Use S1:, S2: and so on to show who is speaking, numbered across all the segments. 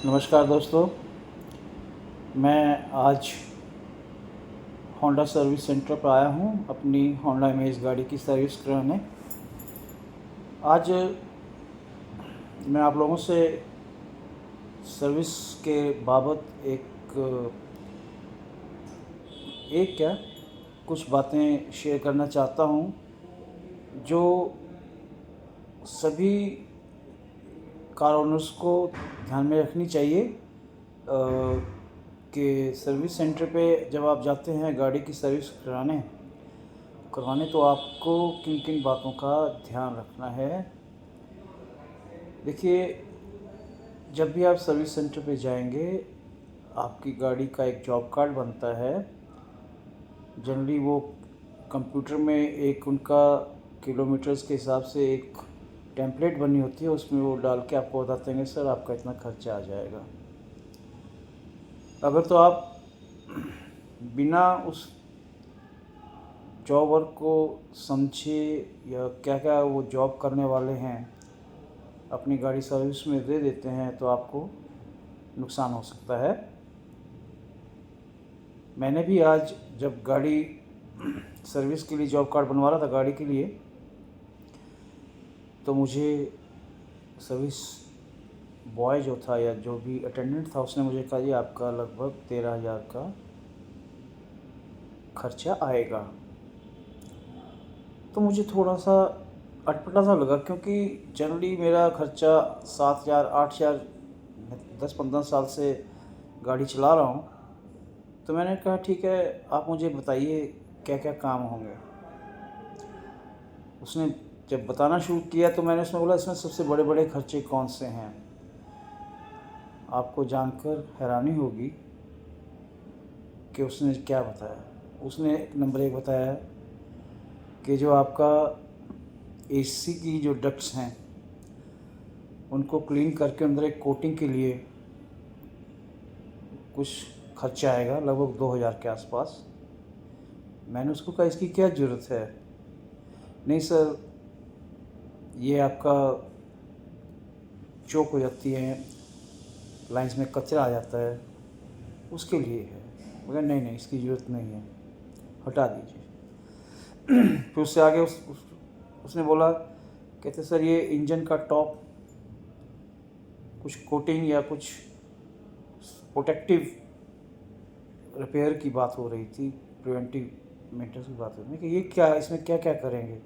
S1: नमस्कार दोस्तों, मैं आज होंडा सर्विस सेंटर पर आया हूँ अपनी होंडा इमेज गाड़ी की सर्विस कराने। आज मैं आप लोगों से सर्विस के बाबत एक क्या कुछ बातें शेयर करना चाहता हूँ जो सभी कार ओनर्स को ध्यान में रखनी चाहिए कि सर्विस सेंटर पे जब आप जाते हैं गाड़ी की सर्विस करवाने तो आपको किन किन बातों का ध्यान रखना है। देखिए, जब भी आप सर्विस सेंटर पे जाएंगे आपकी गाड़ी का एक जॉब कार्ड बनता है। जनरली वो कंप्यूटर में एक उनका किलोमीटर्स के हिसाब से एक टेम्पलेट बनी होती है, उसमें वो डाल के आपको बताते हैं सर आपका इतना खर्चा आ जाएगा। अगर तो आप बिना उस जॉब वर्क को समझे या क्या क्या वो जॉब करने वाले हैं अपनी गाड़ी सर्विस में दे देते हैं तो आपको नुकसान हो सकता है। मैंने भी आज जब गाड़ी सर्विस के लिए जॉब कार्ड बनवा रहा था गाड़ी के लिए, तो मुझे सर्विस बॉय जो था या जो भी अटेंडेंट था उसने मुझे कहा जी आपका लगभग 13,000 का खर्चा आएगा। तो मुझे थोड़ा सा अटपटा सा लगा, क्योंकि जनरली मेरा खर्चा 7,000 8,000 10-15 साल से गाड़ी चला रहा हूँ। तो मैंने कहा ठीक है, आप मुझे बताइए क्या क्या काम होंगे। उसने जब बताना शुरू किया तो मैंने उसमें बोला इसमें सबसे बड़े बड़े खर्चे कौन से हैं। आपको जानकर हैरानी होगी कि उसने क्या बताया। उसने नंबर 1 बताया कि जो आपका एसी की जो डक्ट्स हैं उनको क्लीन करके अंदर एक कोटिंग के लिए कुछ खर्चा आएगा लगभग 2,000 के आसपास। मैंने उसको कहा इसकी क्या ज़रूरत है। नहीं सर, ये आपका चोक हो जाती है, लाइंस में कचरा आ जाता है, उसके लिए है। मगर नहीं इसकी ज़रूरत नहीं है, हटा दीजिए। फिर उससे आगे उसने बोला, कहते सर ये इंजन का टॉप कुछ कोटिंग या कुछ प्रोटेक्टिव रिपेयर की बात हो रही थी, प्रिवेंटिव मेंटेनेंस की बात हो रही थी कि ये क्या, इसमें क्या क्या करेंगे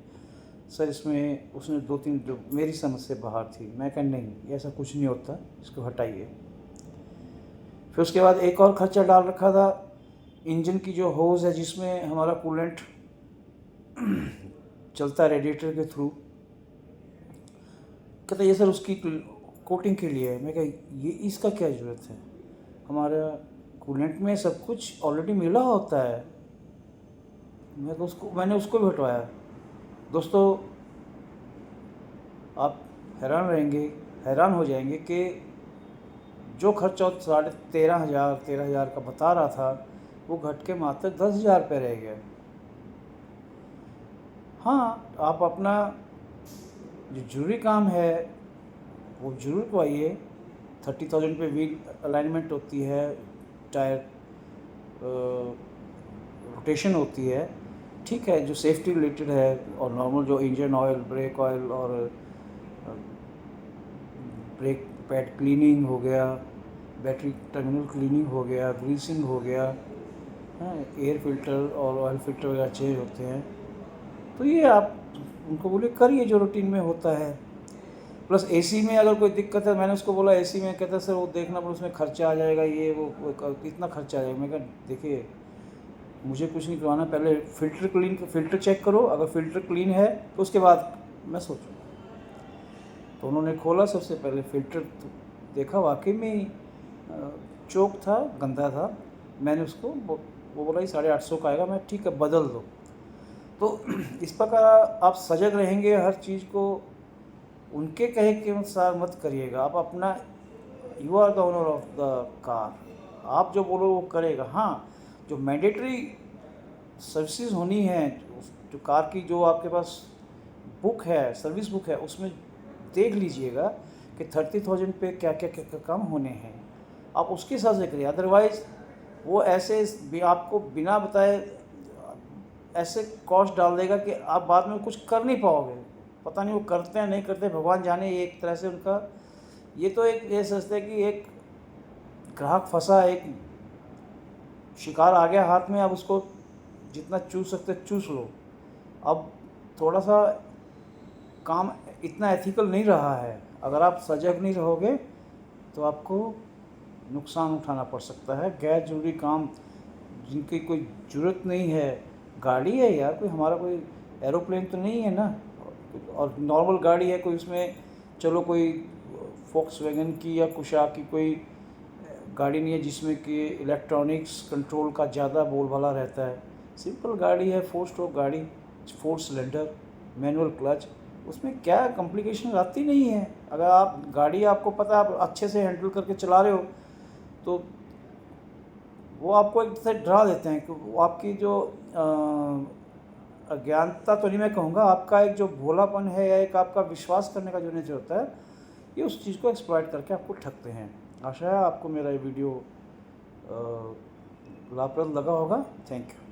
S1: सर। इसमें उसने 2-3 जो मेरी समझ से बाहर थी। मैं कहा नहीं ऐसा कुछ नहीं होता, इसको हटाइए। फिर उसके बाद एक और खर्चा डाल रखा था, इंजन की जो होज़ है जिसमें हमारा कूलेंट चलता है रेडिएटर के थ्रू, कहता ये सर उसकी कोटिंग के लिए है। मैं कहा ये इसका क्या ज़रूरत है, हमारा कूलेंट में सब कुछ ऑलरेडी मिला होता है। मैंने उसको भी हटवाया। दोस्तों, आप हैरान हो जाएंगे कि जो खर्चा 13,500 का बता रहा था वो घट के मात्र 10,000 पे रह गया। हाँ, आप अपना जो जरूरी काम है वो जरूर करवाइए। 30,000 पे व्हील अलाइनमेंट होती है, टायर रोटेशन होती है, ठीक है, जो सेफ्टी रिलेटेड है। और नॉर्मल जो इंजन ऑयल, ब्रेक ऑयल और ब्रेक पैड क्लीनिंग हो गया, बैटरी टर्मिनल क्लीनिंग हो गया, ग्रीसिंग हो गया, एयर फिल्टर और ऑयल फिल्टर वगैरह चेंज होते हैं। तो ये आप उनको बोले करिए जो रूटीन में होता है। प्लस एसी में अगर कोई दिक्कत है, मैंने उसको बोला एसी में, कहता सर वो देखना पर उसमें खर्चा आ जाएगा, ये वो कितना खर्चा आ जाएगा। मैं कहा देखिए मुझे कुछ नहीं करवाना, पहले फ़िल्टर चेक करो, अगर फ़िल्टर क्लीन है तो उसके बाद मैं सोचूँ। तो उन्होंने खोला, सबसे पहले फ़िल्टर तो देखा, वाकई में ही चोक था, गंदा था। मैंने उसको वो बोला ये 850 का आएगा। मैं ठीक है बदल दो। तो इस प्रकार आप सजग रहेंगे, हर चीज़ को उनके कहे के अनुसार मत करिएगा। आप अपना, you are the owner of the car, आप जो बोलो वो करेगा। हाँ, जो मैंडेटरी सर्विसेज होनी है, जो कार की जो आपके पास बुक है, सर्विस बुक है, उसमें देख लीजिएगा कि 30,000 पे क्या क्या क्या क्या काम होने हैं। आप उसके हिसाब से करिए। अदरवाइज़ वो ऐसे भी आपको बिना बताए ऐसे कॉस्ट डाल देगा कि आप बाद में कुछ कर नहीं पाओगे। पता नहीं वो करते हैं नहीं करते, भगवान जाने। ये एक तरह से उनका ये तो एक ये सोचते हैं कि एक ग्राहक फंसा, एक शिकार आ गया हाथ में, अब उसको जितना चूस सकते चूस लो। अब थोड़ा सा काम इतना एथिकल नहीं रहा है। अगर आप सजग नहीं रहोगे तो आपको नुकसान उठाना पड़ सकता है। गैर ज़रूरी काम जिनकी कोई ज़रूरत नहीं है, गाड़ी है यार, कोई हमारा कोई एरोप्लेन तो नहीं है ना, और नॉर्मल गाड़ी है कोई, उसमें चलो कोई फोक्सवैगन की या कुशा की कोई गाड़ी नहीं है जिसमें कि इलेक्ट्रॉनिक्स कंट्रोल का ज़्यादा बोलबाला रहता है। सिंपल गाड़ी है, 4 स्ट्रोक गाड़ी, 4 सिलेंडर, मैनुअल क्लच, उसमें क्या कॉम्प्लिकेशन आती नहीं है। अगर आप गाड़ी आपको पता है, आप अच्छे से हैंडल करके चला रहे हो, तो वो आपको एक तरह डरा देते हैं कि वो आपकी जो अज्ञानता तो नहीं मैं कहूँगा, आपका एक जो भोलापन है या एक आपका विश्वास करने का जो नेचर होता है, ये उस चीज़ को एक्सप्लॉइट करके आपको ठगते हैं। आशा है आपको मेरा ये वीडियो लाभप्रद लगा होगा। Thank you.